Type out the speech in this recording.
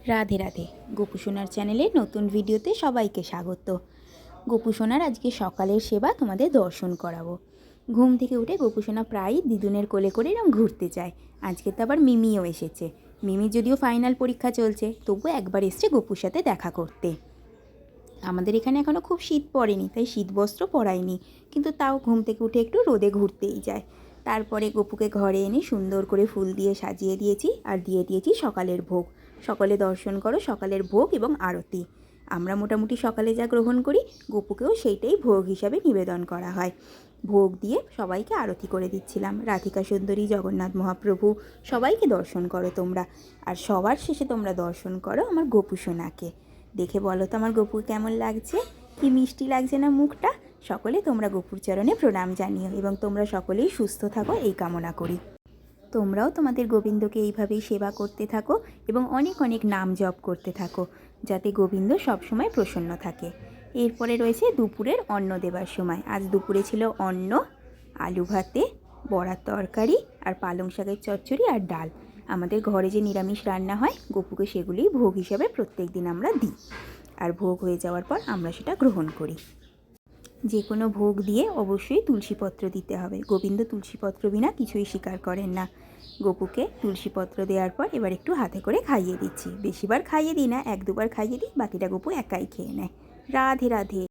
রাধে রাধে। গোপু সোনার চ্যানেলে নতুন ভিডিওতে সবাইকে স্বাগত। গোপু সোনার আজকে সকালের সেবা তোমাদের দর্শন করাবো। ঘুম থেকে উঠে গোপু সোনা প্রায়ই দিদুনের কোলে করে এরকম ঘুরতে যায়। আজকে তো আবার মিমিও এসেছে। মিমির যদিও ফাইনাল পরীক্ষা চলছে, তবুও একবার এসছে গোপুর সাথে দেখা করতে। আমাদের এখানে এখনও খুব শীত পড়েনি, তাই শীতবস্ত্র পরায়নি, কিন্তু তাও ঘুম থেকে উঠে একটু রোদে ঘুরতেই যায়। তারপরে গপুকে ঘরে এনে সুন্দর করে ফুল দিয়ে সাজিয়ে দিয়েছি আর দিয়ে দিয়েছি সকালের ভোগ। সকালে দর্শন করো সকালের ভোগ এবং আরতি। আমরা মোটামুটি সকালে যা গ্রহণ করি, গপুকেও সেইটাই ভোগ হিসাবে নিবেদন করা হয়। ভোগ দিয়ে সবাইকে আরতি করে দিচ্ছিলাম। রাধিকা সুন্দরী, জগন্নাথ মহাপ্রভু সবাইকে দর্শন করো তোমরা। আর সবার শেষে তোমরা দর্শন করো আমার গপু সোনাকে। দেখে বলো তো আমার গপু কেমন লাগছে, কি মিষ্টি লাগছে না মুখটা। সকলে তোমরা গপুর চরণে প্রণাম জানিও এবং তোমরা সকলেই সুস্থ থাকো এই কামনা করি। তোমরাও তোমাদের গোবিন্দকে এইভাবেই সেবা করতে থাকো এবং অনেক অনেক নাম জপ করতে থাকো, যাতে গোবিন্দ সবসময় প্রসন্ন থাকে। এরপরে রয়েছে দুপুরের অন্ন দেবার সময়। আজ দুপুরে ছিল অন্ন, আলু ভাতে, বড়ার তরকারি আর পালং শাকের চচ্চড়ি আর ডাল। আমাদের ঘরে যে নিরামিষ রান্না হয়, গপুকে সেগুলিই ভোগ হিসাবে প্রত্যেক দিন আমরা দিই। আর ভোগ হয়ে যাওয়ার পর আমরা সেটা গ্রহণ করি। যে কোনো ভোগ দিয়ে অবশ্যই তুলসীপত্র দিতে হবে। গোবিন্দ তুলসীপত্র বিনা কিছুই স্বীকার করেন না। গপুকে তুলসীপত্র দেওয়ার পর এবার একটু হাতে করে খাইয়ে দিচ্ছি। বেশিবার খাইয়ে দিই না, এক দুবার খাইয়ে দিই, বাকিটা গপু একাই খেয়ে নেয়। রাধে রাধে।